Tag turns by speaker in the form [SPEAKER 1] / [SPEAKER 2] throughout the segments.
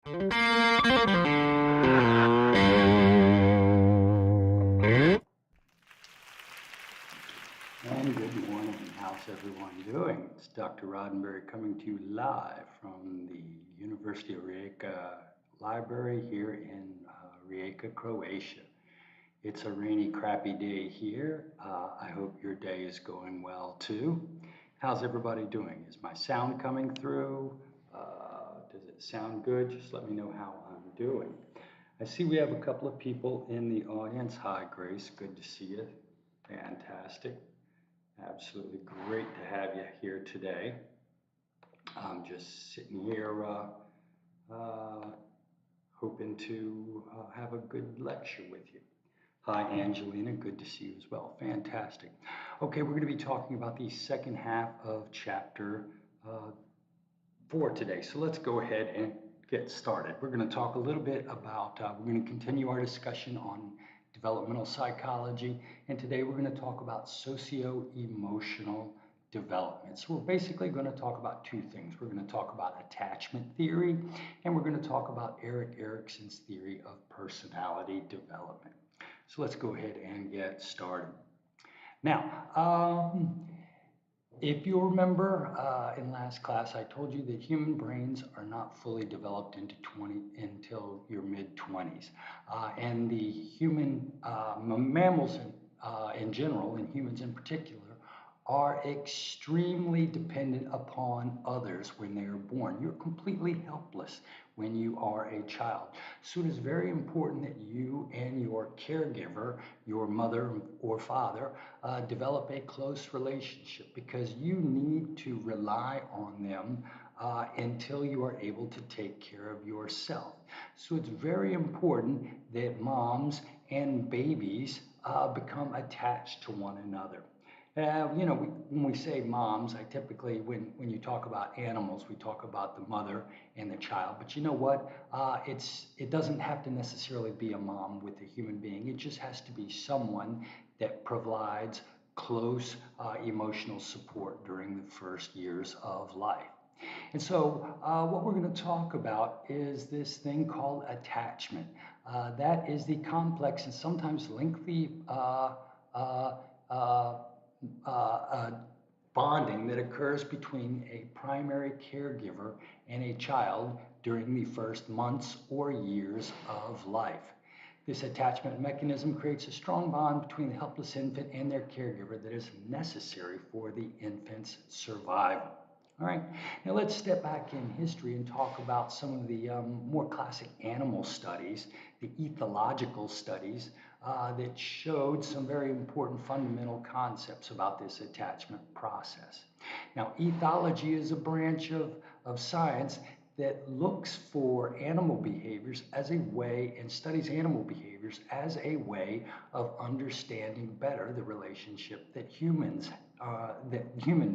[SPEAKER 1] And good morning. How's everyone doing? It's Dr. Roddenberry coming to you live from the University of Rijeka Library here in Rijeka, Croatia. It's a rainy, crappy day here. I hope your day is going well too. How's everybody doing? Is my sound coming through? Does it sound good? Just let me know how I'm doing. I see we have a couple of people in the audience. Hi, Grace. Good to see you. Fantastic. Absolutely great to have you here today. I'm just sitting here hoping to have a good lecture with you. Hi, Angelina. Good to see you as well. Fantastic. Okay, we're going to be talking about the second half of chapter 4 today. So let's go ahead and get started. We're going to talk a little bit about, we're going to continue our discussion on developmental psychology, and today we're going to talk about socio-emotional development. So we're basically going to talk about two things. We're going to talk about attachment theory, and we're going to talk about Erik Erikson's theory of personality development. So let's go ahead and get started. Now, if you remember in last class, I told you that human brains are not fully developed until your mid-20s. And the human mammals in general, and humans in particular, are extremely dependent upon others when they are born. You're completely helpless when you are a child. So it is very important that you and your caregiver, your mother or father, develop a close relationship, because you need to rely on them until you are able to take care of yourself. So it's very important that moms and babies become attached to one another. When we say moms, I typically, when you talk about animals, we talk about the mother and the child. But you know what? It doesn't have to necessarily be a mom with a human being. It just has to be someone that provides close emotional support during the first years of life. And so, what we're going to talk about is this thing called attachment. That is the complex and sometimes lengthy uh, uh, bonding that occurs between a primary caregiver and a child during the first months or years of life. This attachment mechanism creates a strong bond between the helpless infant and their caregiver that is necessary for the infant's survival. All right, now let's step back in history and talk about some of the more classic animal studies, the ethological studies that showed some very important fundamental concepts about this attachment process. Now, ethology is a branch of science that looks for animal behaviors as a way and studies animal behaviors as a way of understanding better the relationship that human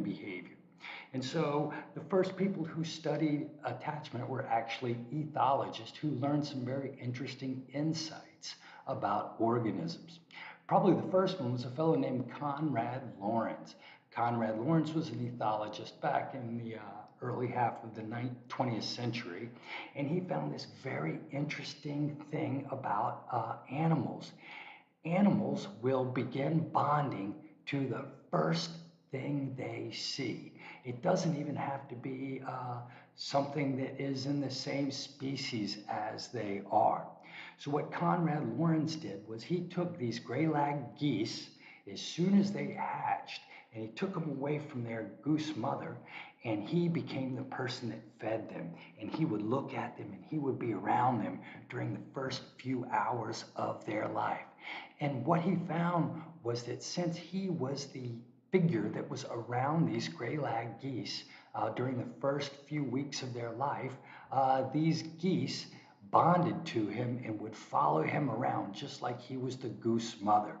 [SPEAKER 1] behavior. And so the first people who studied attachment were actually ethologists who learned some very interesting insights about organisms. Probably the first one was a fellow named Konrad Lorenz. Konrad Lorenz was an ethologist back in the early half of the 20th century, and he found this very interesting thing about animals. Animals will begin bonding to the first thing they see. It doesn't even have to be something that is in the same species as they are. So what Konrad Lorenz did was he took these gray-lag geese as soon as they hatched, and he took them away from their goose mother, and he became the person that fed them, and he would look at them and he would be around them during the first few hours of their life. And what he found was that since he was the figure that was around these gray-lag geese during the first few weeks of their life, these geese bonded to him and would follow him around just like he was the goose mother.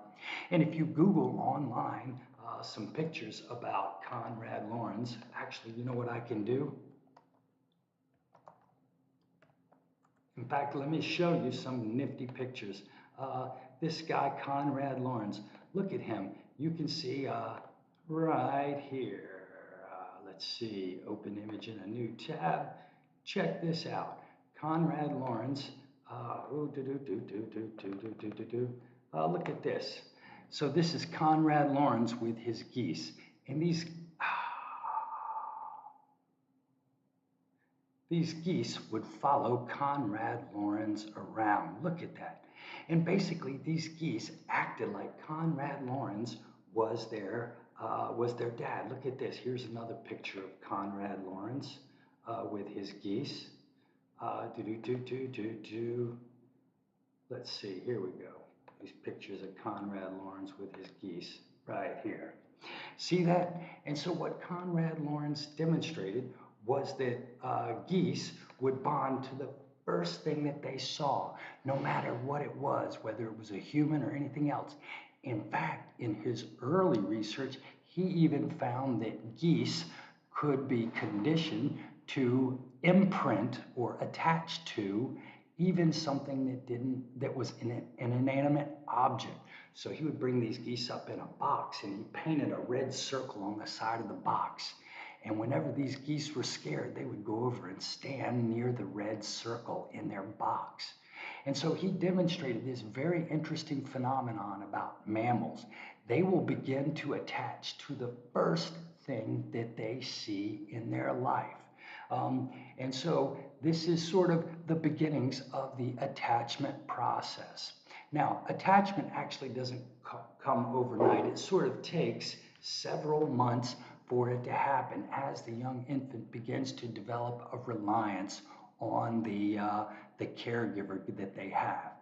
[SPEAKER 1] And if you Google online some pictures about Konrad Lorenz, actually, you know what I can do? In fact, let me show you some nifty pictures. This guy, Konrad Lorenz, look at him. You can see right here. Let's see, open image in a new tab. Check this out. Conrad Lawrence, look at this. So this is Conrad Lawrence with his geese. And these geese would follow Conrad Lawrence around. Look at that. And basically, these geese acted like Conrad Lawrence was their dad. Look at this. Here's another picture of Conrad Lawrence with his geese. Let's see. Here we go. These pictures of Conrad Lawrence with his geese right here. See that? And so what Conrad Lawrence demonstrated was that geese would bond to the first thing that they saw, no matter what it was, whether it was a human or anything else. In fact, in his early research, he even found that geese could be conditioned to imprint or attach to even something that was an inanimate object. So he would bring these geese up in a box and he painted a red circle on the side of the box. And whenever these geese were scared, they would go over and stand near the red circle in their box. And so he demonstrated this very interesting phenomenon about mammals. They will begin to attach to the first thing that they see in their life. And so this is sort of the beginnings of the attachment process. Now, attachment actually doesn't come overnight. It sort of takes several months for it to happen as the young infant begins to develop a reliance on the caregiver that they have.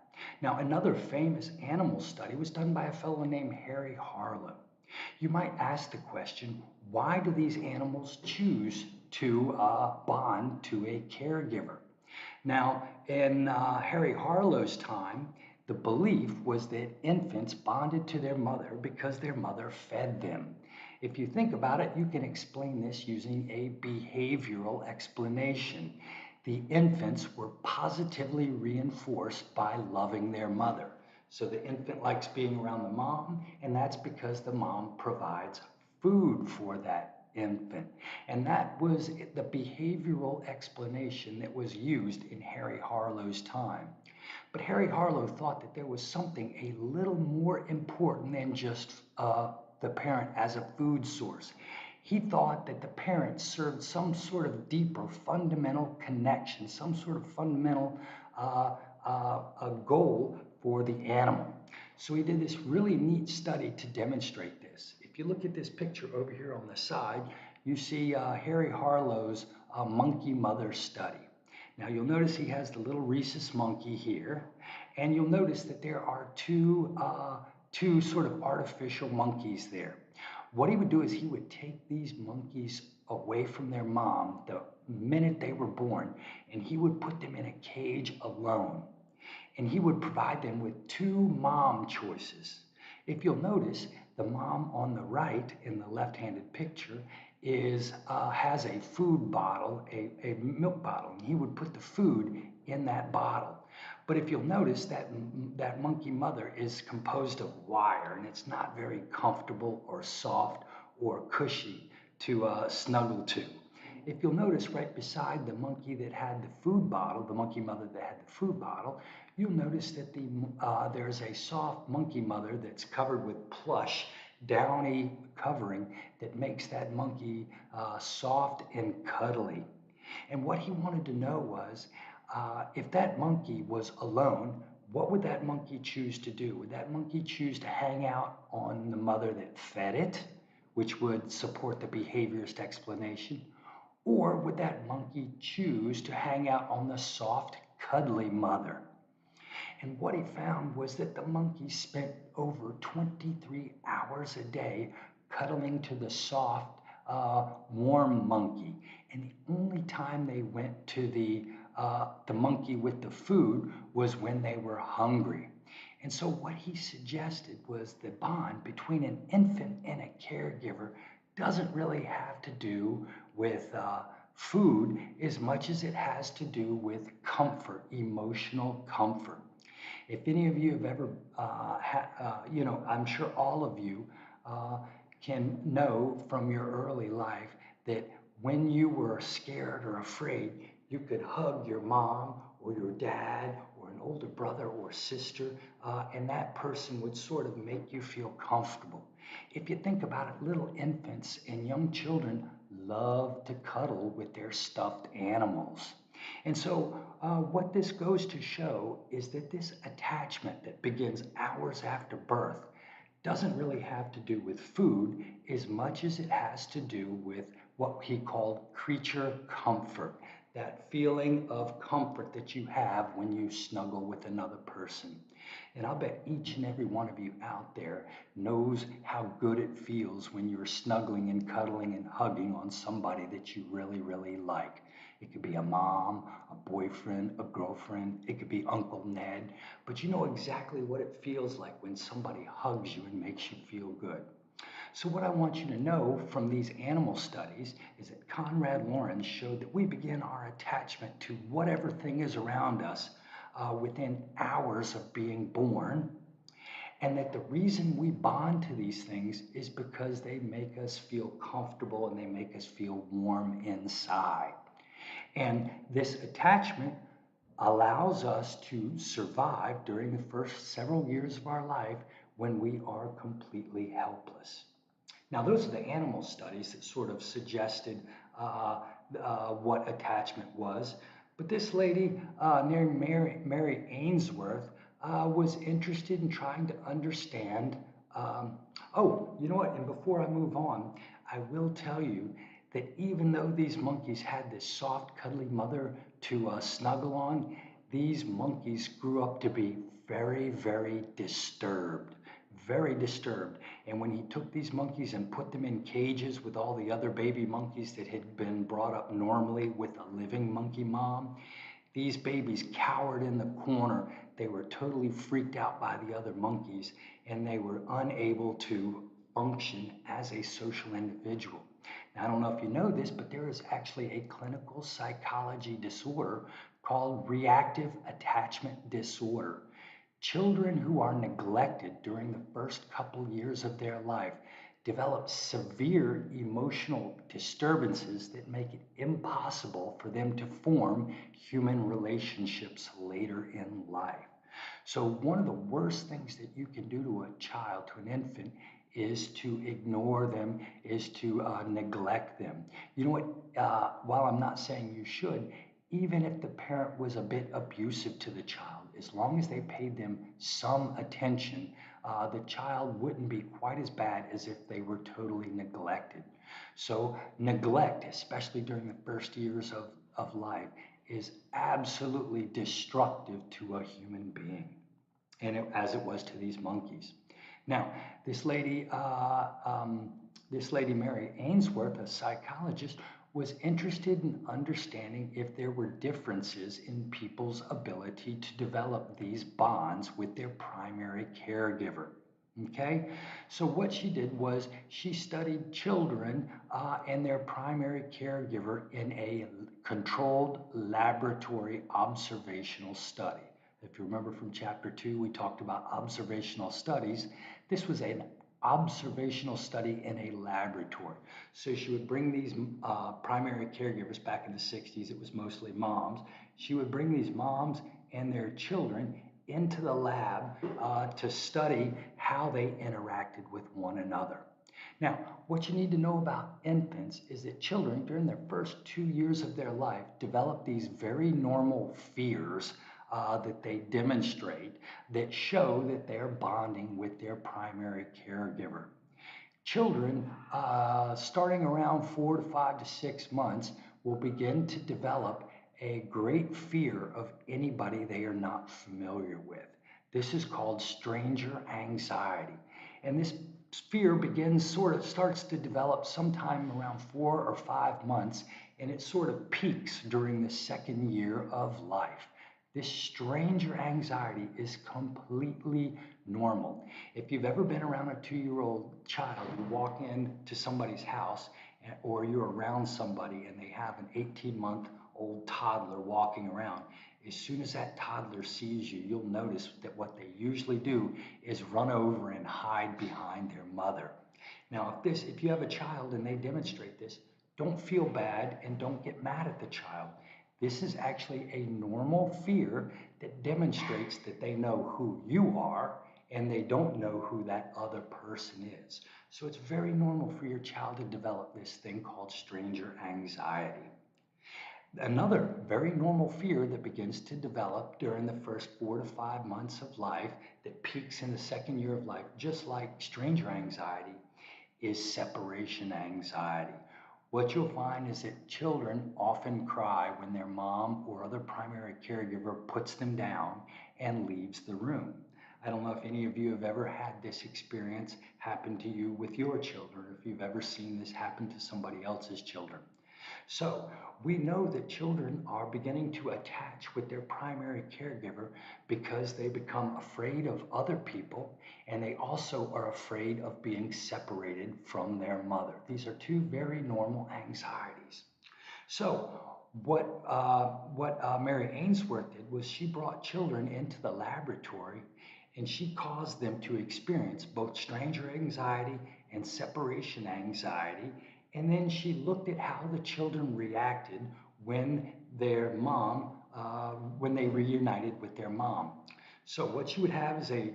[SPEAKER 1] Now, another famous animal study was done by a fellow named Harry Harlow. You might ask the question, why do these animals choose to bond to a caregiver? Now, in Harry Harlow's time, the belief was that infants bonded to their mother because their mother fed them. If you think about it, you can explain this using a behavioral explanation. The infants were positively reinforced by loving their mother. So the infant likes being around the mom, and that's because the mom provides food for that infant. And that was the behavioral explanation that was used in Harry Harlow's time. But Harry Harlow thought that there was something a little more important than just the parent as a food source. He thought that the parent served some sort of deeper fundamental connection, some sort of fundamental a goal for the animal. So he did this really neat study to demonstrate this. If you look at this picture over here on the side, you see Harry Harlow's monkey mother study. Now you'll notice he has the little rhesus monkey here, and you'll notice that there are two sort of artificial monkeys there. What he would do is he would take these monkeys away from their mom the minute they were born, and he would put them in a cage alone. And he would provide them with two mom choices. If you'll notice, the mom on the right in the left-handed picture has a food bottle, a milk bottle, and he would put the food in that bottle. But if you'll notice that monkey mother is composed of wire, and it's not very comfortable or soft or cushy to snuggle to. If you'll notice right beside the monkey that had the food bottle, the monkey mother that had the food bottle, you'll notice that there's a soft monkey mother that's covered with plush, downy covering that makes that monkey soft and cuddly. And what he wanted to know was, if that monkey was alone, what would that monkey choose to do? Would that monkey choose to hang out on the mother that fed it, which would support the behaviorist explanation? Or would that monkey choose to hang out on the soft, cuddly mother? And what he found was that the monkeys spent over 23 hours a day cuddling to the soft, warm monkey. And the only time they went to the monkey with the food was when they were hungry. And so what he suggested was the bond between an infant and a caregiver doesn't really have to do with food as much as it has to do with comfort, emotional comfort. If any of you have ever, I'm sure all of you can know from your early life that when you were scared or afraid, You could hug your mom or your dad or an older brother or sister, and that person would sort of make you feel comfortable. If you think about it, little infants and young children love to cuddle with their stuffed animals. And so, what this goes to show is that this attachment that begins hours after birth doesn't really have to do with food as much as it has to do with what he called creature comfort, that feeling of comfort that you have when you snuggle with another person. And I'll bet each and every one of you out there knows how good it feels when you're snuggling and cuddling and hugging on somebody that you really, really like. It could be a mom, a boyfriend, a girlfriend. It could be Uncle Ned. But you know exactly what it feels like when somebody hugs you and makes you feel good. So what I want you to know from these animal studies is that Conrad Lorenz showed that we begin our attachment to whatever thing is around us within hours of being born, and that the reason we bond to these things is because they make us feel comfortable and they make us feel warm inside. And this attachment allows us to survive during the first several years of our life when we are completely helpless. Now, those are the animal studies that sort of suggested what attachment was. But this lady named Mary Ainsworth was interested in trying to understand. Oh, you know what? And before I move on, I will tell you that even though these monkeys had this soft, cuddly mother to snuggle on, these monkeys grew up to be very, very disturbed. Very disturbed. And when he took these monkeys and put them in cages with all the other baby monkeys that had been brought up normally with a living monkey mom, these babies cowered in the corner. They were totally freaked out by the other monkeys, and they were unable to function as a social individual. Now, I don't know if you know this, but there is actually a clinical psychology disorder called reactive attachment disorder. Children who are neglected during the first couple years of their life develop severe emotional disturbances that make it impossible for them to form human relationships later in life. So, one of the worst things that you can do to a child, to an infant, is to ignore them, is to neglect them. You know what? While I'm not saying you should, even if the parent was a bit abusive to the child, as long as they paid them some attention, the child wouldn't be quite as bad as if they were totally neglected. So, neglect, especially during the first years of life, is absolutely destructive to a human being, and as it was to these monkeys. Now, this lady, this lady Mary Ainsworth, a psychologist, was interested in understanding if there were differences in people's ability to develop these bonds with their primary caregiver. Okay, so what she did was she studied children and their primary caregiver in a controlled laboratory observational study. If you remember from chapter 2, we talked about observational studies. This was an observational study in a laboratory. So she would bring these primary caregivers. Back in the 60s, it was mostly moms. She would bring these moms and their children into the lab to study how they interacted with one another. Now, what you need to know about infants is that children, during their first 2 years of their life, develop these very normal fears that they demonstrate that show that they're bonding with their primary caregiver. Children, starting around 4 to 5 to 6 months, will begin to develop a great fear of anybody they are not familiar with. This is called stranger anxiety. And this fear starts to develop sometime around 4 or 5 months, and it sort of peaks during the second year of life. This stranger anxiety is completely normal. If you've ever been around a 2-year-old child, you walk into somebody's house or you're around somebody and they have an 18-month-old toddler walking around, as soon as that toddler sees you, you'll notice that what they usually do is run over and hide behind their mother. Now, if you have a child and they demonstrate this, don't feel bad and don't get mad at the child. This is actually a normal fear that demonstrates that they know who you are and they don't know who that other person is. So it's very normal for your child to develop this thing called stranger anxiety. Another very normal fear that begins to develop during the first 4 to 5 months of life that peaks in the second year of life, just like stranger anxiety, is separation anxiety. What you'll find is that children often cry when their mom or other primary caregiver puts them down and leaves the room. I don't know if any of you have ever had this experience happen to you with your children, or if you've ever seen this happen to somebody else's children. So we know that children are beginning to attach with their primary caregiver because they become afraid of other people and they also are afraid of being separated from their mother. These are two very normal anxieties. So what Mary Ainsworth did was she brought children into the laboratory and she caused them to experience both stranger anxiety and separation anxiety. And then she looked at how the children reacted when when they reunited with their mom. So what you would have is a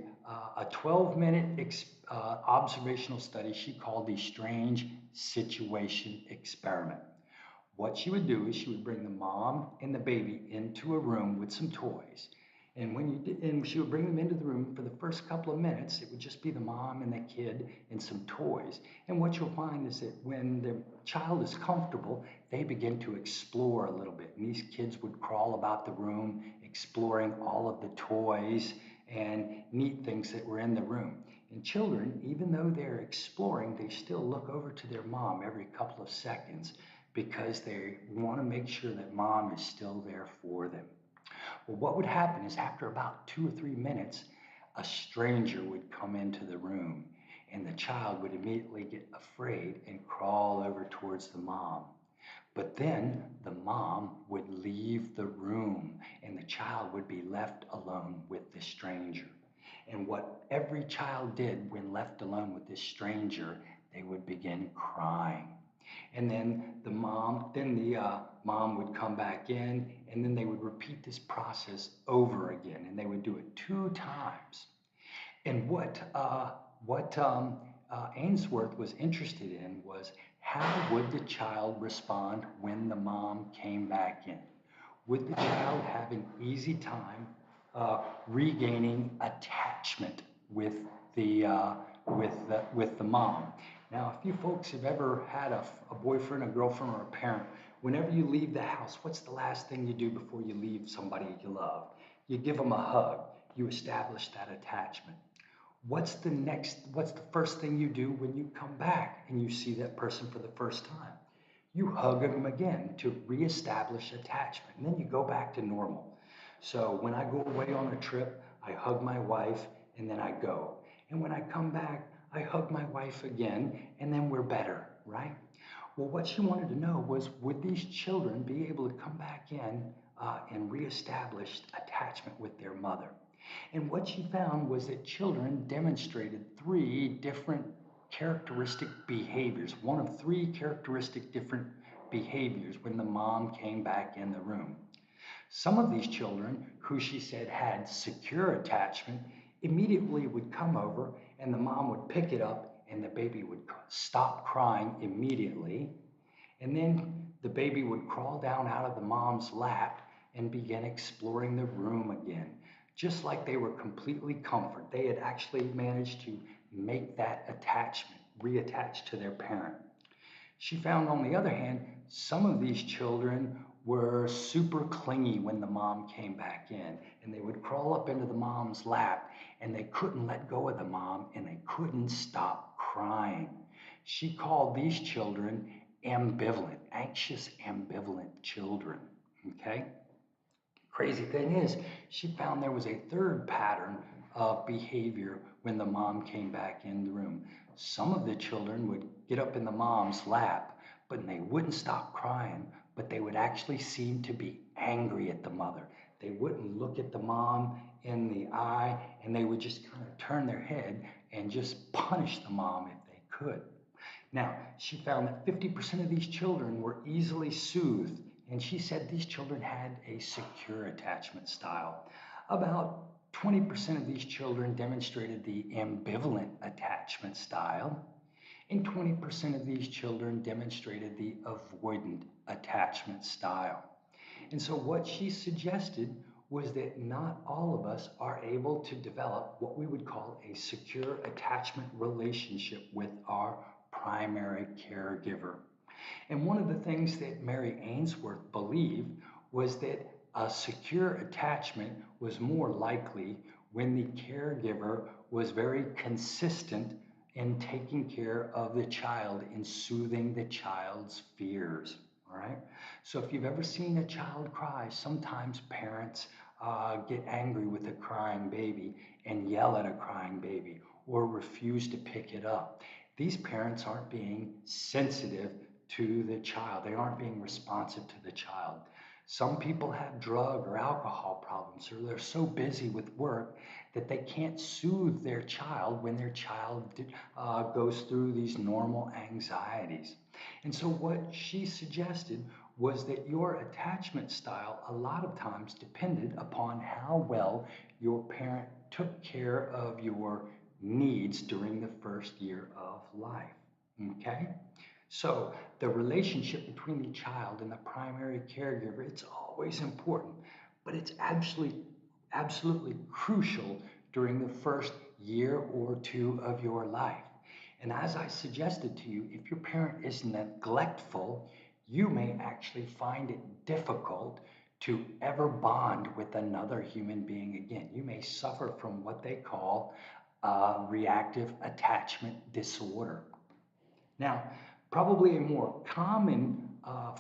[SPEAKER 1] 12-minute observational study she called the Strange Situation Experiment. What she would do is she would bring the mom and the baby into a room with some toys. And she would bring them into the room for the first couple of minutes. It would just be the mom and the kid and some toys. And what you'll find is that when the child is comfortable, they begin to explore a little bit. And these kids would crawl about the room, exploring all of the toys and neat things that were in the room. And children, even though they're exploring, they still look over to their mom every couple of seconds because they want to make sure that mom is still there for them. Well, what would happen is after about 2 or 3 minutes, a stranger would come into the room and the child would immediately get afraid and crawl over towards the mom. But then the mom would leave the room and the child would be left alone with the stranger. And what every child did when left alone with this stranger, they would begin crying. And then the mom would come back in, and then they would repeat this process over again, and they would do it 2 times. And what Ainsworth was interested in was how would the child respond when the mom came back in? Would the child have an easy time regaining attachment with the mom? Now, if you folks have ever had a boyfriend, a girlfriend, or a parent, whenever you leave the house, what's the last thing you do before you leave somebody you love? You give them a hug. You establish that attachment. What's the first thing you do when you come back and you see that person for the first time? You hug them again to reestablish attachment, and then you go back to normal. So when I go away on a trip, I hug my wife and then I go. And when I come back, I hug my wife again and then we're better, right? Well, what she wanted to know was, would these children be able to come back in and reestablish attachment with their mother? And what she found was that children demonstrated 3 different characteristic behaviors, one of 3 characteristic different behaviors when the mom came back in the room. Some of these children, who she said had secure attachment, immediately would come over and the mom would pick it up and the baby would stop crying immediately. And then the baby would crawl down out of the mom's lap and begin exploring the room again, just like they were completely comforted. They had actually managed to make that attachment, reattach to their parent. She found, on the other hand, some of these children were super clingy when the mom came back in, and they would crawl up into the mom's lap and they couldn't let go of the mom and they couldn't stop crying. She called these children ambivalent, anxious, ambivalent children. Okay? Crazy thing is, she found there was a third pattern of behavior when the mom came back in the room. Some of the children would get up in the mom's lap, but they wouldn't stop crying, but they would actually seem to be angry at the mother. They wouldn't look at the mom in the eye, and they would just kind of turn their head and just punish the mom if they could. Now, she found that 50% of these children were easily soothed and she said these children had a secure attachment style. About 20% of these children demonstrated the ambivalent attachment style, and 20% of these children demonstrated the avoidant attachment style. And so what she suggested was that not all of us are able to develop what we would call a secure attachment relationship with our primary caregiver. And one of the things that Mary Ainsworth believed was that a secure attachment was more likely when the caregiver was very consistent in taking care of the child and soothing the child's fears. All right. So if you've ever seen a child cry, sometimes parents get angry with a crying baby and yell at a crying baby or refuse to pick it up. These parents aren't being sensitive to the child. They aren't being responsive to the child. Some people have drug or alcohol problems, or they're so busy with work that they can't soothe their child when their child goes through these normal anxieties. And so, what she suggested was that your attachment style a lot of times depended upon how well your parent took care of your needs during the first year of life. Okay? So the relationship between the child and the primary caregiver, it's always important, but it's absolutely crucial during the first year or two of your life. And as I suggested to you, if your parent is neglectful, you may actually find it difficult to ever bond with another human being again. You may suffer from what they call reactive attachment disorder. Now, probably a more common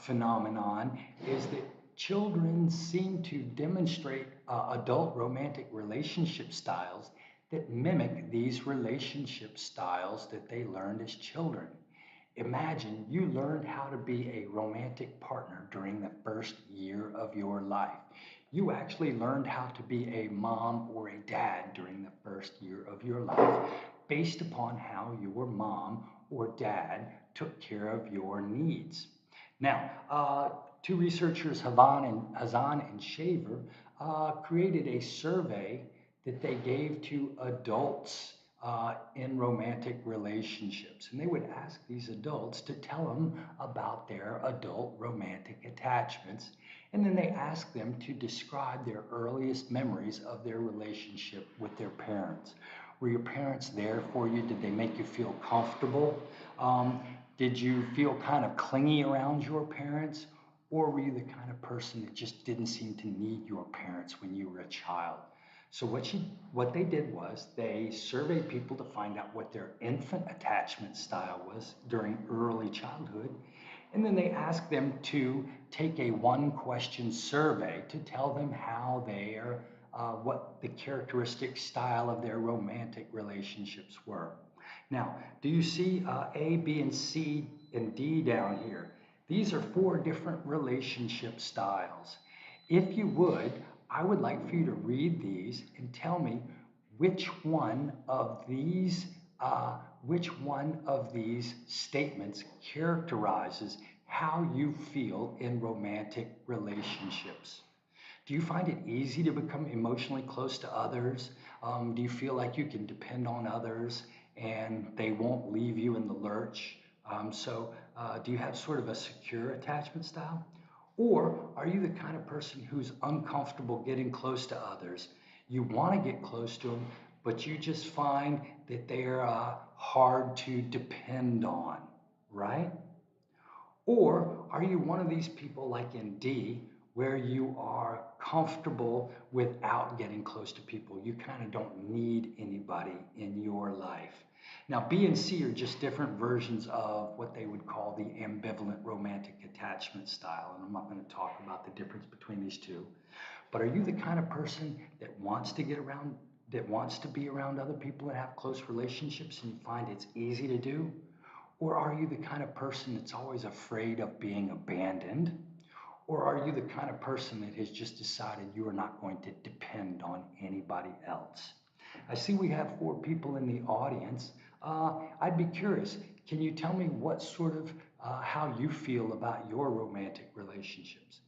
[SPEAKER 1] phenomenon is that children seem to demonstrate adult romantic relationship styles that mimic these relationship styles that they learned as children. Imagine you learned how to be a romantic partner during the first year of your life. You actually learned how to be a mom or a dad during the first year of your life based upon how your mom or dad took care of your needs. Now, two researchers, Hazan and Shaver, created a survey that they gave to adults in romantic relationships. And they would ask these adults to tell them about their adult romantic attachments. And then they asked them to describe their earliest memories of their relationship with their parents. Were your parents there for you? Did they make you feel comfortable? Did you feel kind of clingy around your parents? Or were you the kind of person that just didn't seem to need your parents when you were a child? So what they did was they surveyed people to find out what their infant attachment style was during early childhood. And then they asked them to take a one-question survey to tell them how what the characteristic style of their romantic relationships were. Now, do you see A, B, and C and D down here? These are 4 different relationship styles. If you would, I would like for you to read these and tell me which one of these statements characterizes how you feel in romantic relationships. Do you find it easy to become emotionally close to others? Do you feel like you can depend on others and they won't leave you in the lurch? Do you have sort of a secure attachment style? Or are you the kind of person who's uncomfortable getting close to others? You want to get close to them, but you just find that they're hard to depend on, right? Or are you one of these people like in D, where you are comfortable without getting close to people? You kind of don't need anybody in your life. Now, B and C are just different versions of what they would call the ambivalent romantic attachment style. And I'm not going to talk about the difference between these two. But are you the kind of person that wants to be around other people and have close relationships and you find it's easy to do? Or are you the kind of person that's always afraid of being abandoned? Or are you the kind of person that has just decided you are not going to depend on anybody else? I see we have 4 people in the audience. I'd be curious, can you tell me what sort of how you feel about your romantic relationships.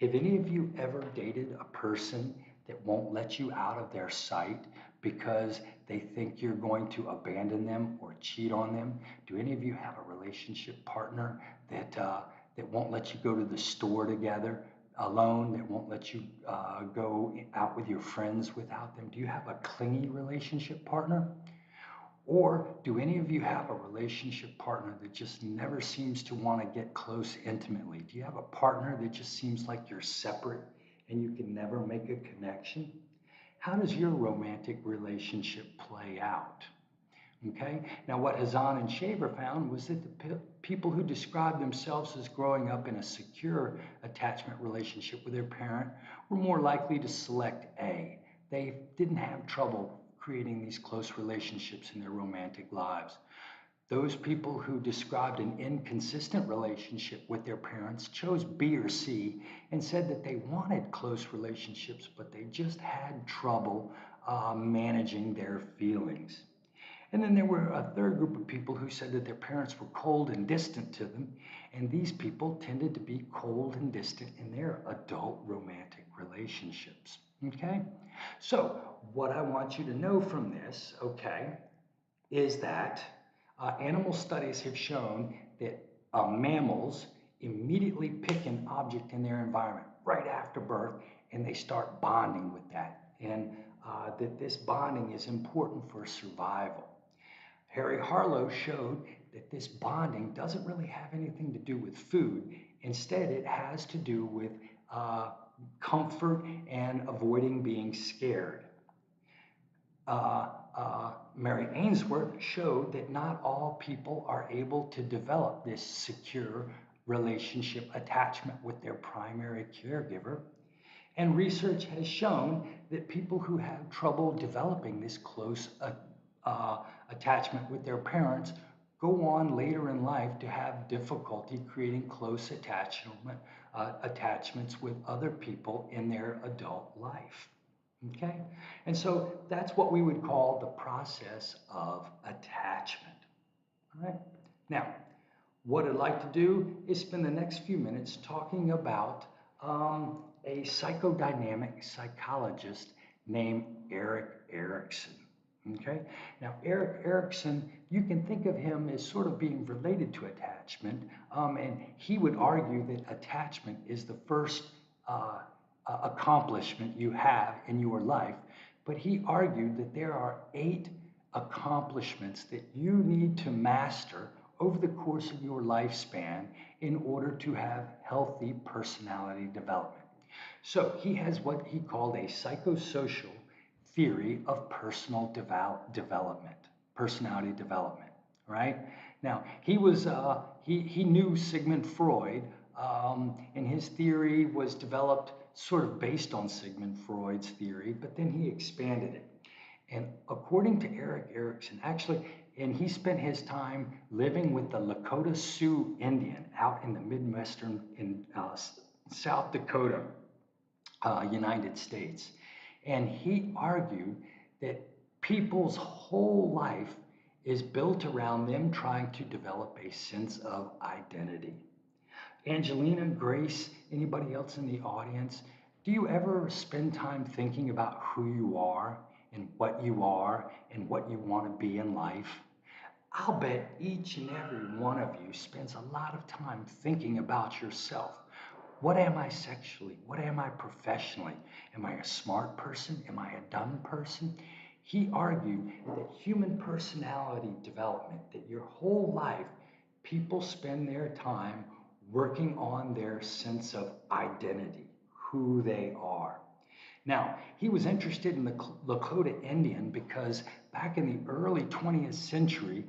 [SPEAKER 1] Have any of you ever dated a person that won't let you out of their sight because they think you're going to abandon them or cheat on them? Do any of you have a relationship partner that won't let you go to the store together alone, that won't let you go out with your friends without them? Do you have a clingy relationship partner? Or do any of you have a relationship partner that just never seems to want to get close intimately? Do you have a partner that just seems like you're separate and you can never make a connection? How does your romantic relationship play out? Okay, now what Hazan and Shaver found was that the people who described themselves as growing up in a secure attachment relationship with their parent were more likely to select A. They didn't have trouble creating these close relationships in their romantic lives. Those people who described an inconsistent relationship with their parents chose B or C and said that they wanted close relationships, but they just had trouble managing their feelings. And then there were a third group of people who said that their parents were cold and distant to them, and these people tended to be cold and distant in their adult romantic relationships. Okay? So, what I want you to know from this, okay, is that animal studies have shown that mammals immediately pick an object in their environment right after birth and they start bonding with that. And that this bonding is important for survival. Harry Harlow showed that this bonding doesn't really have anything to do with food. Instead, it has to do with comfort and avoiding being scared. Mary Ainsworth showed that not all people are able to develop this secure relationship attachment with their primary caregiver. And research has shown that people who have trouble developing this close attachment with their parents go on later in life to have difficulty creating close attachments with other people in their adult life. Okay? And so that's what we would call the process of attachment. All right? Now, what I'd like to do is spend the next few minutes talking about a psychodynamic psychologist named Erik Erikson. Okay? Now, Erik Erikson, you can think of him as sort of being related to attachment, and he would argue that attachment is the first accomplishment you have in your life, but he argued that there are 8 accomplishments that you need to master over the course of your lifespan in order to have healthy personality development. So he has what he called a psychosocial theory of development, personality development, right? Now, he knew Sigmund Freud, and his theory was developed sort of based on Sigmund Freud's theory, but then he expanded it. And according to Erik Erikson, actually, and he spent his time living with the Lakota Sioux Indian out in the Midwestern in South Dakota, United States. And he argued that people's whole life is built around them trying to develop a sense of identity. Angelina, Grace, anybody else in the audience, do you ever spend time thinking about who you are and what you want to be in life? I'll bet each and every one of you spends a lot of time thinking about yourself. What am I sexually? What am I professionally? Am I a smart person? Am I a dumb person? He argued that human personality development, that your whole life, people spend their time working on their sense of identity, who they are. Now, he was interested in the Lakota Indian because back in the early 20th century,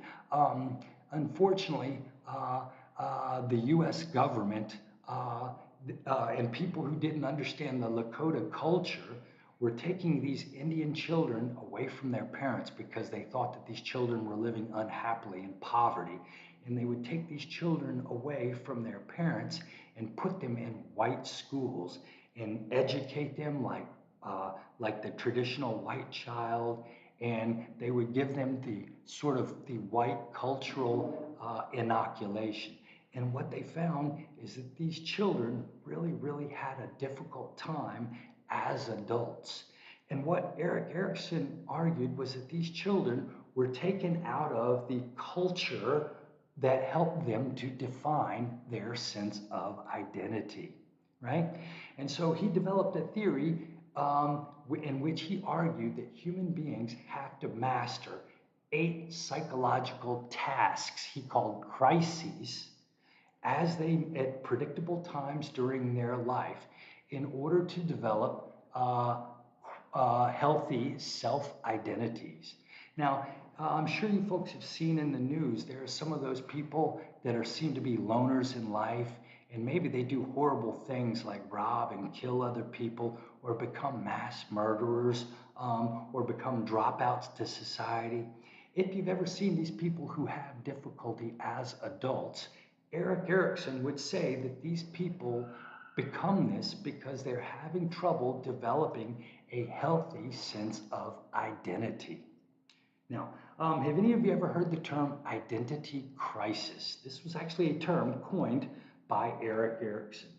[SPEAKER 1] unfortunately, the US government and people who didn't understand the Lakota culture were taking these Indian children away from their parents because they thought that these children were living unhappily in poverty. And they would take these children away from their parents and put them in white schools and educate them like the traditional white child. And they would give them the sort of the white cultural inoculation. And what they found is that these children really had a difficult time as adults. And what Erik Erikson argued was that these children were taken out of the culture that helped them to define their sense of identity, right? And so he developed a theory in which he argued that human beings have to master 8 psychological tasks he called crises at predictable times during their life in order to develop healthy self-identities. Now, I'm sure you folks have seen in the news, there are some of those people that seem to be loners in life, and maybe they do horrible things like rob and kill other people, or become mass murderers, or become dropouts to society. If you've ever seen these people who have difficulty as adults, Erik Erikson would say that these people become this because they're having trouble developing a healthy sense of identity. Now, have any of you ever heard the term identity crisis? This was actually a term coined by Erik Erikson.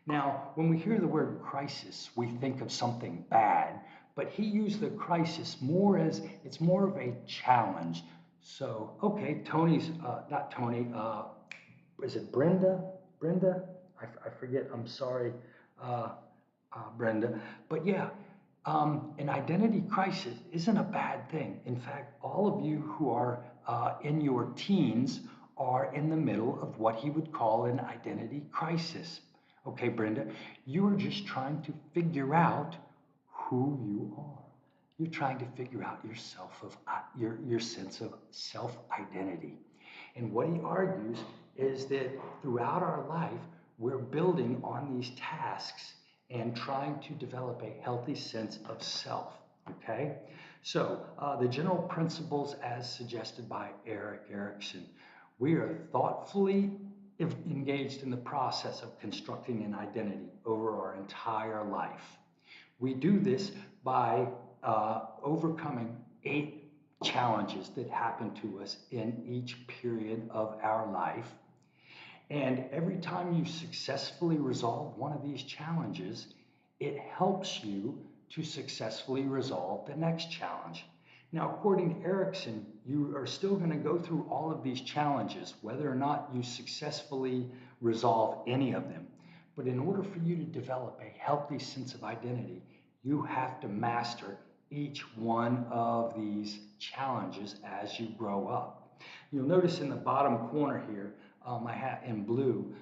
[SPEAKER 1] Now, when we hear the word crisis, we think of something bad, but he used the crisis more as it's more of a challenge. So, okay, Tony's, not Tony, is it Brenda? Brenda? I forget, I'm sorry, Brenda. But yeah, an identity crisis isn't a bad thing. In fact, all of you who are in your teens are in the middle of what he would call an identity crisis. Okay, Brenda, you are just trying to figure out who you are. You're trying to figure out your sense of self-identity. And what he argues is that throughout our life, we're building on these tasks and trying to develop a healthy sense of self, okay? So the general principles as suggested by Erik Erikson, we are thoughtfully engaged in the process of constructing an identity over our entire life. We do this by overcoming 8 challenges that happen to us in each period of our life. And every time you successfully resolve one of these challenges, it helps you to successfully resolve the next challenge. Now, according to Erikson, you are still going to go through all of these challenges, whether or not you successfully resolve any of them. But in order for you to develop a healthy sense of identity, you have to master each one of these challenges as you grow up. You'll notice in the bottom corner here, I have in blue,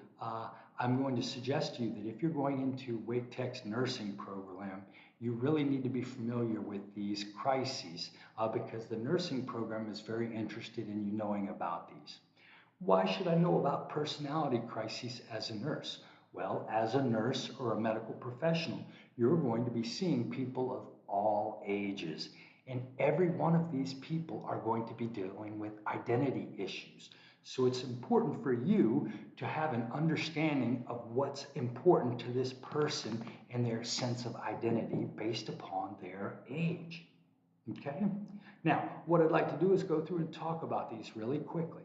[SPEAKER 1] I'm going to suggest to you that if you're going into Wake Tech's nursing program, you really need to be familiar with these crises because the nursing program is very interested in you knowing about these. Why should I know about personality crises as a nurse? Well, as a nurse or a medical professional, you're going to be seeing people of all ages. And every one of these people are going to be dealing with identity issues. So it's important for you to have an understanding of what's important to this person and their sense of identity based upon their age. Okay? Now, what I'd like to do is go through and talk about these really quickly.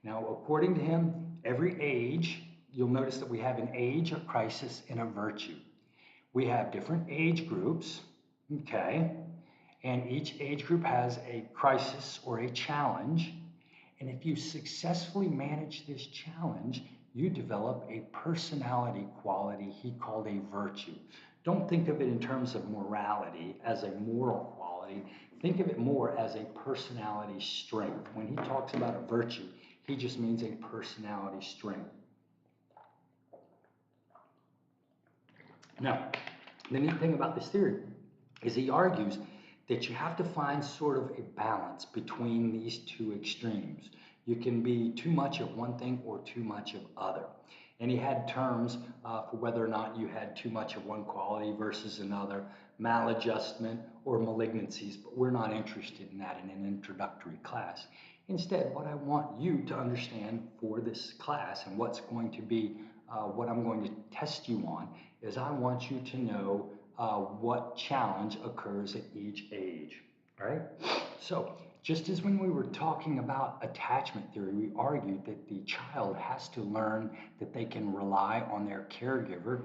[SPEAKER 1] Now, according to him, every age, you'll notice that we have an age, a crisis, and a virtue. We have different age groups, okay? And each age group has a crisis or a challenge. And if you successfully manage this challenge, you develop a personality quality he called a virtue. Don't think of it in terms of morality as a moral quality. Think of it more as a personality strength. When he talks about a virtue, he just means a personality strength. Now, the neat thing about this theory is he argues that you have to find sort of a balance between these 2 extremes. You can be too much of one thing or too much of other. And he had terms for whether or not you had too much of one quality versus another, maladjustment or malignancies, but we're not interested in that in an introductory class. Instead, what I want you to understand for this class and what's going to be what I'm going to test you on is I want you to know what challenge occurs at each age, all right? So Just as when we were talking about attachment theory, we argued that the child has to learn that they can rely on their caregiver,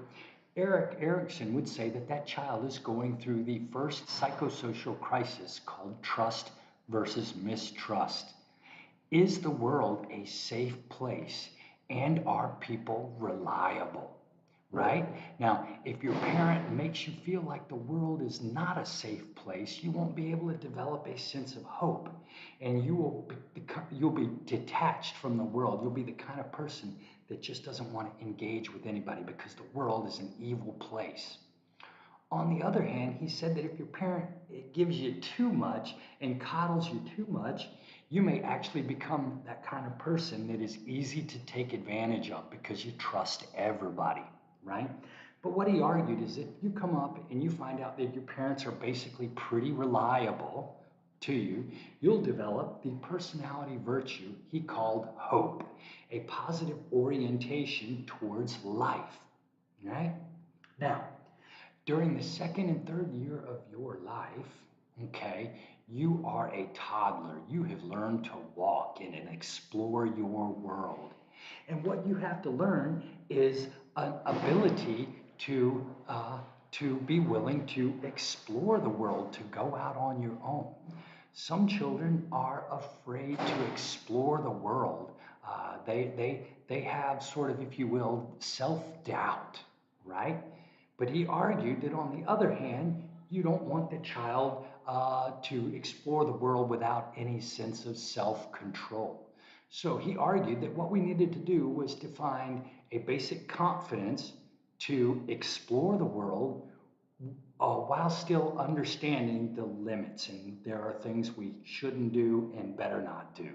[SPEAKER 1] Erik Erikson would say that that child is going through the first psychosocial crisis called trust versus mistrust. Is the world a safe place? And are people reliable? Right? Now, if your parent makes you feel like the world is not a safe place, you won't be able to develop a sense of hope. And you'll be detached from the world. You'll be the kind of person that just doesn't want to engage with anybody because the world is an evil place. On the other hand, he said that if your parent gives you too much and coddles you too much, you may actually become that kind of person that is easy to take advantage of because you trust everybody, right? But what he argued is if you come up and you find out that your parents are basically pretty reliable to you, you'll develop the personality virtue he called hope, a positive orientation towards life, right? Now, during the second and third year of your life, okay, you are a toddler. You have learned to walk in and explore your world. And what you have to learn is an ability to be willing to explore the world, to go out on your own. Some children are afraid to explore the world. They have sort of, if you will, self-doubt, right? But he argued that on the other hand, you don't want the child to explore the world without any sense of self-control. So he argued that what we needed to do was to find a basic confidence to explore the world while still understanding the limits. And there are things we shouldn't do and better not do.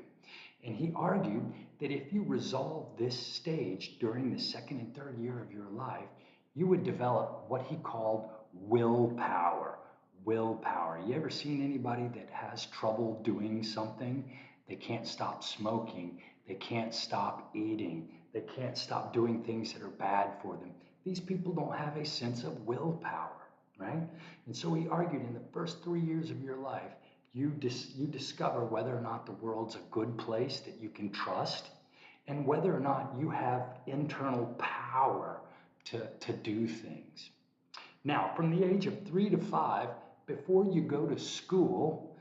[SPEAKER 1] And he argued that if you resolve this stage during the second and third year of your life, you would develop what he called willpower. Willpower. You ever seen anybody that has trouble doing something? They can't stop smoking. They can't stop eating. They can't stop doing things that are bad for them. These people don't have a sense of willpower, right? And so he argued in the first 3 years of your life, you discover whether or not the world's a good place that you can trust and whether or not you have internal power to do things. Now, from the age of 3 to 5, before you go to school,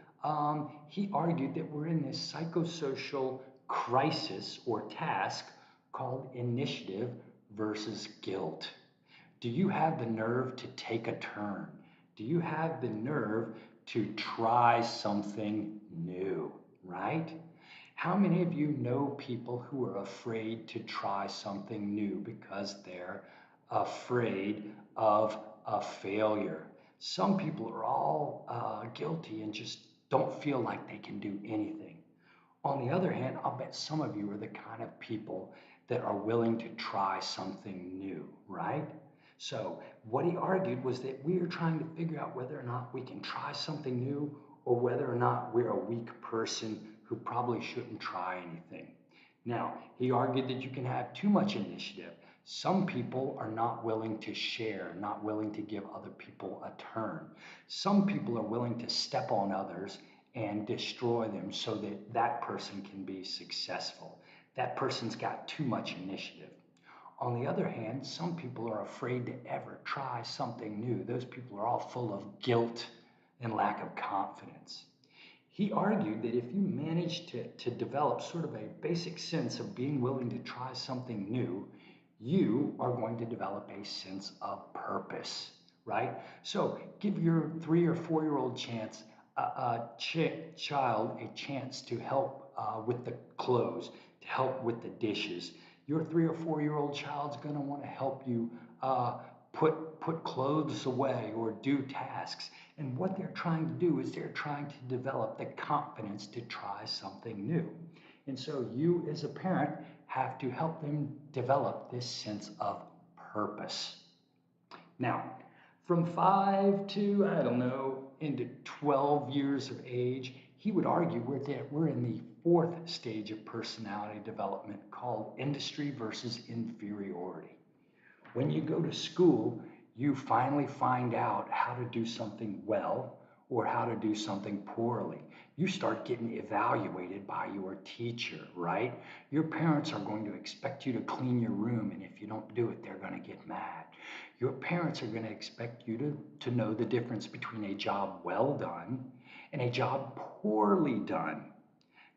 [SPEAKER 1] he argued that we're in this psychosocial crisis or task called initiative versus guilt. Do you have the nerve to take a turn? Do you have the nerve to try something new, right? How many of you know people who are afraid to try something new because they're afraid of a failure? Some people are all guilty and just don't feel like they can do anything. On the other hand, I'll bet some of you are the kind of people that are willing to try something new, right? So what he argued was that we are trying to figure out whether or not we can try something new or whether or not we're a weak person who probably shouldn't try anything. Now, he argued that you can have too much initiative. Some people are not willing to share, not willing to give other people a turn. Some people are willing to step on others and destroy them so that that person can be successful. That person's got too much initiative. On the other hand, some people are afraid to ever try something new. Those people are all full of guilt and lack of confidence. He argued that if you manage to develop sort of a basic sense of being willing to try something new, you are going to develop a sense of purpose, right? So give your 3 or 4 year old child a chance to help with the clothes, to help with the dishes. Your 3 or 4 year old child's going to want to help you put clothes away or do tasks. And what they're trying to do is they're trying to develop the confidence to try something new. And so you as a parent have to help them develop this sense of purpose. Now, from 5 to, I don't know, into 12 years of age, he would argue we're in the fourth stage of personality development called industry versus inferiority. When you go to school, you finally find out how to do something well or how to do something poorly. You start getting evaluated by your teacher, right? Your parents are going to expect you to clean your room, and if you don't do it, they're going to get mad. Your parents are going to expect you to know the difference between a job well done and a job poorly done.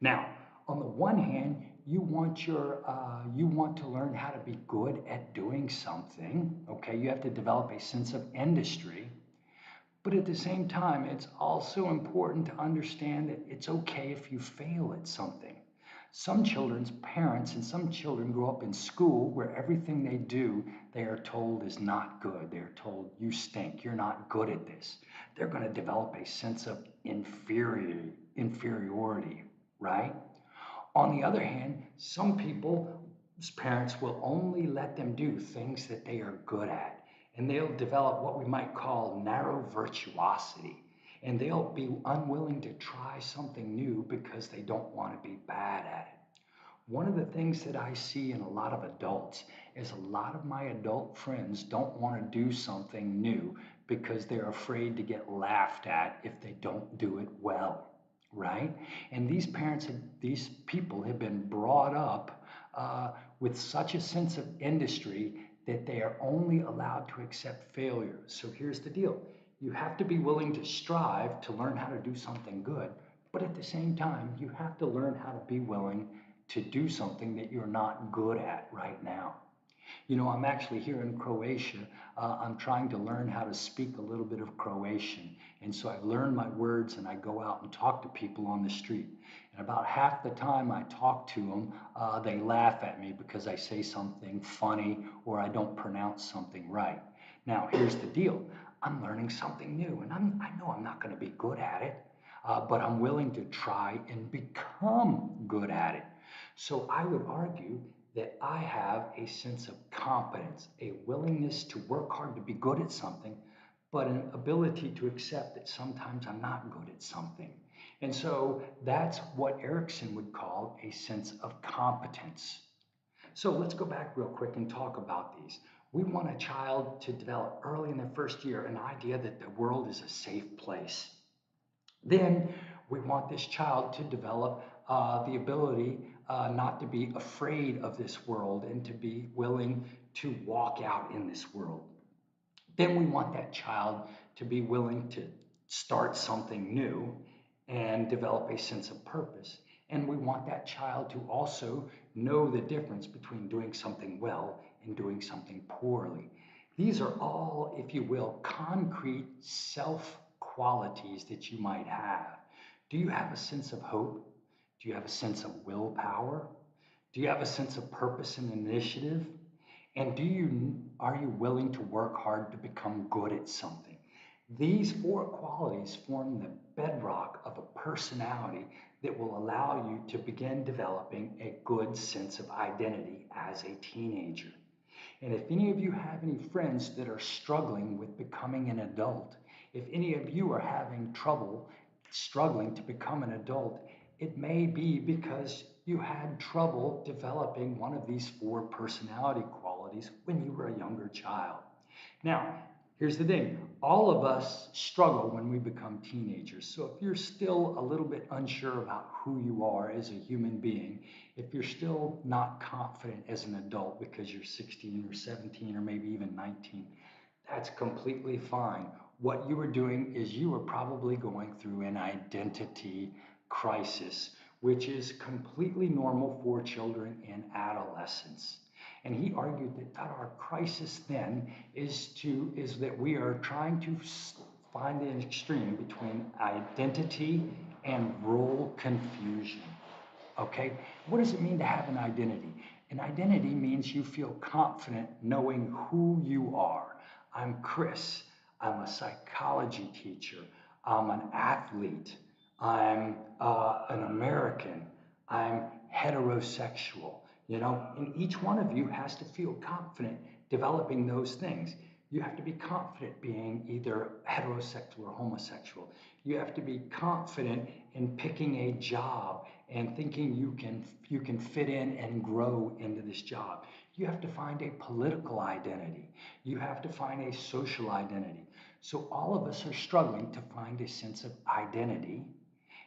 [SPEAKER 1] Now, on the one hand, you want to learn how to be good at doing something. Okay, you have to develop a sense of industry. But at the same time, it's also important to understand that it's okay if you fail at something. Some children's parents and some children grow up in school where everything they do, they are told is not good. They're told, you stink, you're not good at this. They're going to develop a sense of inferiority, right? On the other hand, some people's parents will only let them do things that they are good at, and they'll develop what we might call narrow virtuosity, and they'll be unwilling to try something new because they don't want to be bad at it. One of the things that I see in a lot of adults is a lot of my adult friends don't want to do something new because they're afraid to get laughed at if they don't do it well, right? And these people have been brought up with such a sense of industry that they are only allowed to accept failure. So here's the deal. You have to be willing to strive to learn how to do something good, but at the same time, you have to learn how to be willing to do something that you're not good at right now. You know, I'm actually here in Croatia. I'm trying to learn how to speak a little bit of Croatian. And so I've learned my words and I go out and talk to people on the street. And about half the time I talk to them, they laugh at me because I say something funny or I don't pronounce something right. Now, here's the deal. I'm learning something new and I know I'm not going to be good at it, but I'm willing to try and become good at it. So I would argue that I have a sense of competence, a willingness to work hard to be good at something, but an ability to accept that sometimes I'm not good at something. And so that's what Erickson would call a sense of competence. So let's go back real quick and talk about these. We want a child to develop early in their first year an idea that the world is a safe place. Then we want this child to develop the ability not to be afraid of this world and to be willing to walk out in this world. Then we want that child to be willing to start something new and develop a sense of purpose. And we want that child to also know the difference between doing something well and doing something poorly. These are all, if you will, concrete self qualities that you might have. Do you have a sense of hope? Do you have a sense of willpower? Do you have a sense of purpose and initiative? And are you willing to work hard to become good at something? These four qualities form the bedrock of a personality that will allow you to begin developing a good sense of identity as a teenager. And if any of you have any friends that are struggling with becoming an adult, if any of you are having trouble struggling to become an adult, it may be because you had trouble developing one of these four personality qualities when you were a younger child. Now, here's the thing. All of us struggle when we become teenagers. So if you're still a little bit unsure about who you are as a human being, if you're still not confident as an adult because you're 16 or 17 or maybe even 19, that's completely fine. What you were doing is you were probably going through an identity crisis, which is completely normal for children in adolescence. And he argued that our crisis then is that we are trying to find the extreme between identity and role confusion. Okay? What does it mean to have an identity? An identity means you feel confident knowing who you are. I'm Chris. I'm a psychology teacher. I'm an athlete. I'm an American. I'm heterosexual. You know, and each one of you has to feel confident developing those things. You have to be confident being either heterosexual or homosexual. You have to be confident in picking a job and thinking you can fit in and grow into this job. You have to find a political identity. You have to find a social identity. So all of us are struggling to find a sense of identity,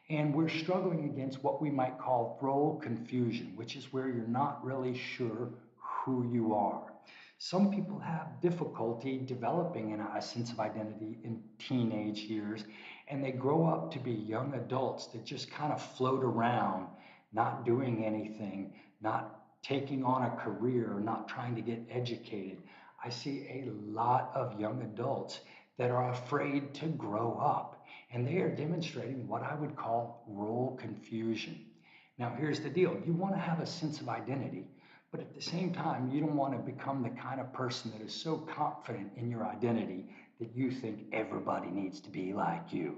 [SPEAKER 1] and we're struggling against what we might call role confusion, which is where you're not really sure who you are. Some people have difficulty developing a sense of identity in teenage years, and they grow up to be young adults that just kind of float around, not doing anything, not taking on a career, not trying to get educated. I see a lot of young adults that are afraid to grow up, and they are demonstrating what I would call role confusion. Now, here's the deal: you want to have a sense of identity, but at the same time, you don't want to become the kind of person that is so confident in your identity that you think everybody needs to be like you.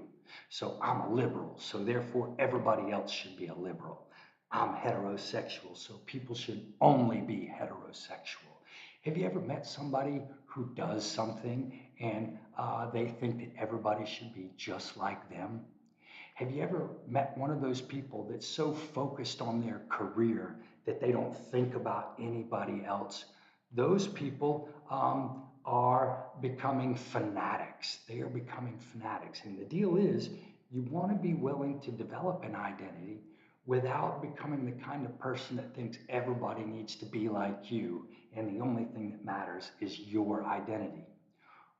[SPEAKER 1] So I'm a liberal, so therefore everybody else should be a liberal. I'm heterosexual, so people should only be heterosexual. Have you ever met somebody who does something and they think that everybody should be just like them? Have you ever met one of those people that's so focused on their career that they don't think about anybody else? Those people are becoming fanatics. They are becoming fanatics. And the deal is, you want to be willing to develop an identity without becoming the kind of person that thinks everybody needs to be like you, and the only thing that matters is your identity.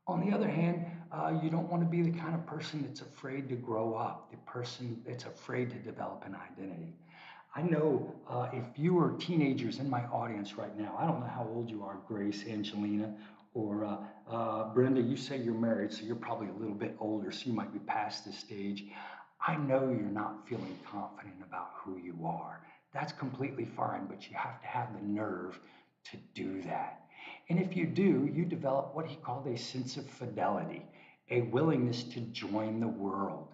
[SPEAKER 1] On the other hand, you don't want to be the kind of person that's afraid to grow up, the person that's afraid to develop an identity. I know if you are teenagers in my audience right now, I don't know how old you are, Grace, Angelina, or Brenda, you say you're married, so you're probably a little bit older, so you might be past this stage. I know you're not feeling confident about who you are. That's completely fine, but you have to have the nerve to do that. And if you do, you develop what he called a sense of fidelity, a willingness to join the world.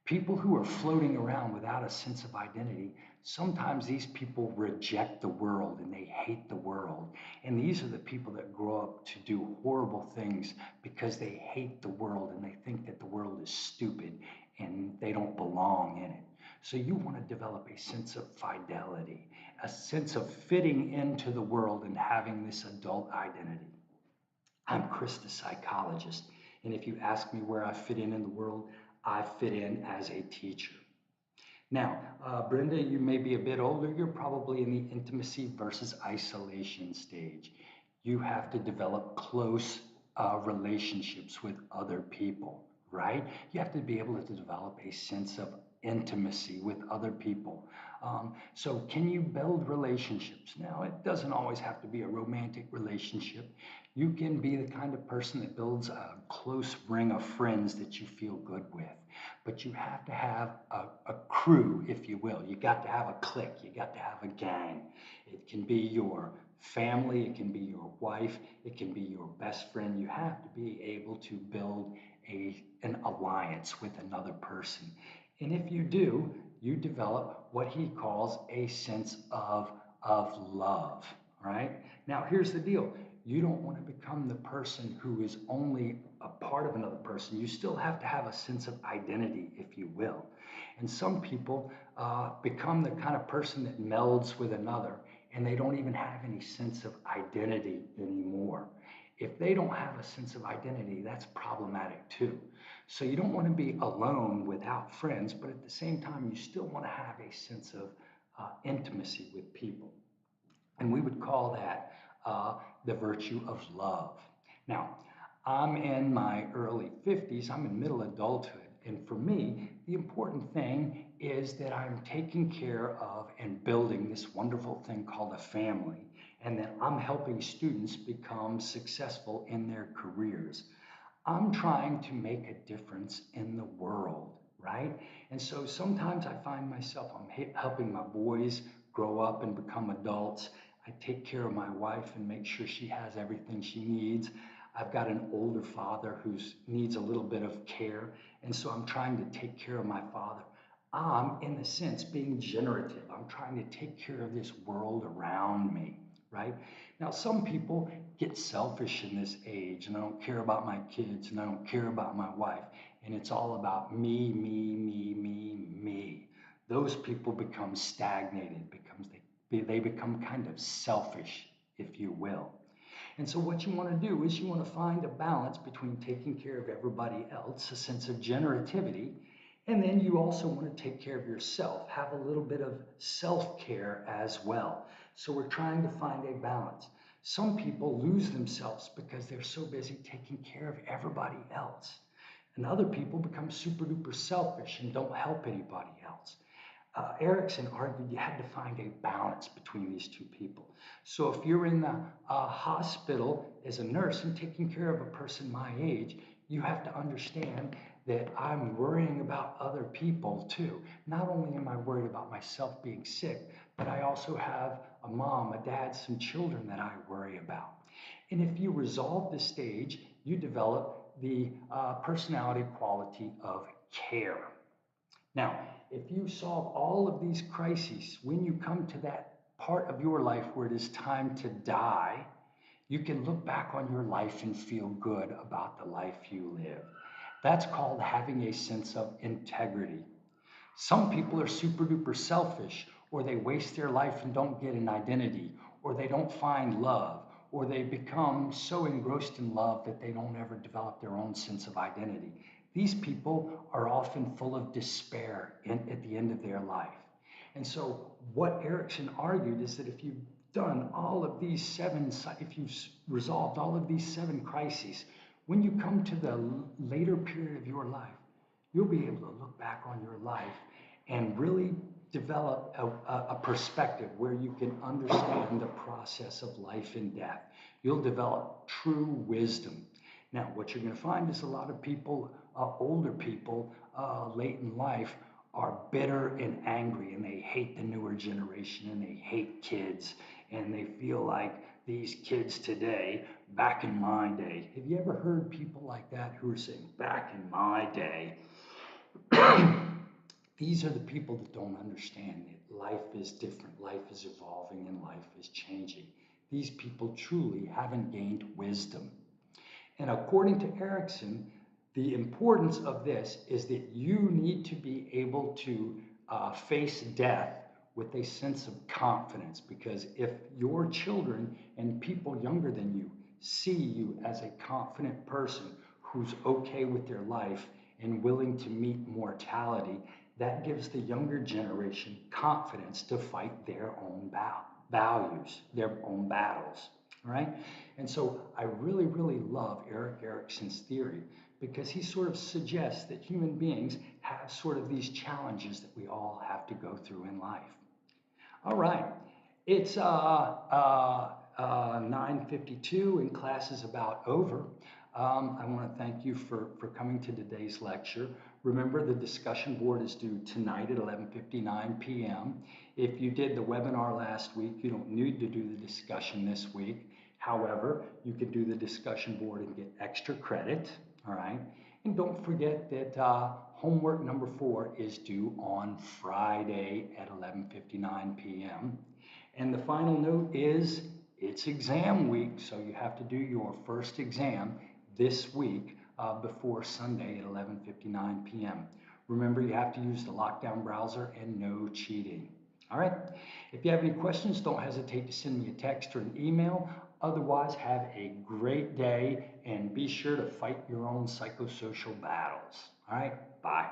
[SPEAKER 1] People who are floating around without a sense of identity, sometimes these people reject the world and they hate the world. And these are the people that grow up to do horrible things because they hate the world and they think that the world is stupid and they don't belong in it. So you want to develop a sense of fidelity, a sense of fitting into the world and having this adult identity. I'm Chris, the psychologist, and if you ask me where I fit in the world, I fit in as a teacher. Now, Brenda, you may be a bit older. You're probably in the intimacy versus isolation stage. You have to develop close relationships with other people, right? You have to be able to develop a sense of intimacy with other people. So, can you build relationships? Now, it doesn't always have to be a romantic relationship. You can be the kind of person that builds a close ring of friends that you feel good with. But you have to have a crew, if you will. You got to have a clique. You got to have a gang. It can be your family. It can be your wife. It can be your best friend. You have to be able to build an alliance with another person. And if you do, you develop what he calls a sense of love, right? Now, here's the deal. You don't want to become the person who is only a part of another person. You still have to have a sense of identity, if you will. And some people become the kind of person that melds with another, and they don't even have any sense of identity anymore. If they don't have a sense of identity, that's problematic too. So you don't want to be alone without friends, but at the same time, you still want to have a sense of intimacy with people. And we would call that the virtue of love. Now, I'm in my early 50s, I'm in middle adulthood. And for me, the important thing is that I'm taking care of and building this wonderful thing called a family, and that I'm helping students become successful in their careers. I'm trying to make a difference in the world, right? And so sometimes I find myself, I'm helping my boys grow up and become adults. I take care of my wife and make sure she has everything she needs. I've got an older father who needs a little bit of care, and so I'm trying to take care of my father. I'm, in a sense, being generative. I'm trying to take care of this world around me, right? Now, some people get selfish in this age, and I don't care about my kids, and I don't care about my wife, and it's all about me, me, me, me, me. Those people become stagnated, they become kind of selfish, if you will. And so what you want to do is you want to find a balance between taking care of everybody else, a sense of generativity, and then you also want to take care of yourself, have a little bit of self-care as well. So we're trying to find a balance. Some people lose themselves because they're so busy taking care of everybody else. And other people become super duper selfish and don't help anybody else. Erickson argued you had to find a balance between these two people. So if you're in the hospital as a nurse and taking care of a person my age, you have to understand that I'm worrying about other people too. Not only am I worried about myself being sick, but I also have a mom, a dad, some children that I worry about. And if you resolve this stage, you develop the personality quality of care. Now, if you solve all of these crises, when you come to that part of your life where it is time to die, you can look back on your life and feel good about the life you live. That's called having a sense of integrity. Some people are super duper selfish, or they waste their life and don't get an identity, or they don't find love, or they become so engrossed in love that they don't ever develop their own sense of identity. These people are often full of despair at the end of their life. And so, what Erickson argued is that if you've done all of these if you've resolved all of these 7 crises, when you come to the later period of your life, you'll be able to look back on your life and really develop a perspective where you can understand the process of life and death. You'll develop true wisdom. Now, what you're going to find is a lot of people, older people, late in life, are bitter and angry, and they hate the newer generation, and they hate kids, and they feel like these kids today, back in my day. Have you ever heard people like that who are saying, back in my day? These are the people that don't understand that life is different, life is evolving, and life is changing. These people truly haven't gained wisdom. And according to Erickson, the importance of this is that you need to be able to face death with a sense of confidence, because if your children and people younger than you see you as a confident person who's okay with their life and willing to meet mortality, that gives the younger generation confidence to fight their own values, their own battles, right? And so I really, really love Erik Erikson's theory, because he sort of suggests that human beings have sort of these challenges that we all have to go through in life. All right, it's 9:52 and class is about over. I want to thank you for coming to today's lecture. Remember, the discussion board is due tonight at 11:59 p.m. If you did the webinar last week, you don't need to do the discussion this week. However, you can do the discussion board and get extra credit, all right? And don't forget that homework number 4 is due on Friday at 11:59 p.m. And the final note is it's exam week, so you have to do your first exam this week before Sunday at 11:59 p.m. Remember, you have to use the lockdown browser and no cheating. All right. If you have any questions, don't hesitate to send me a text or an email. Otherwise, have a great day and be sure to fight your own psychosocial battles. All right. Bye.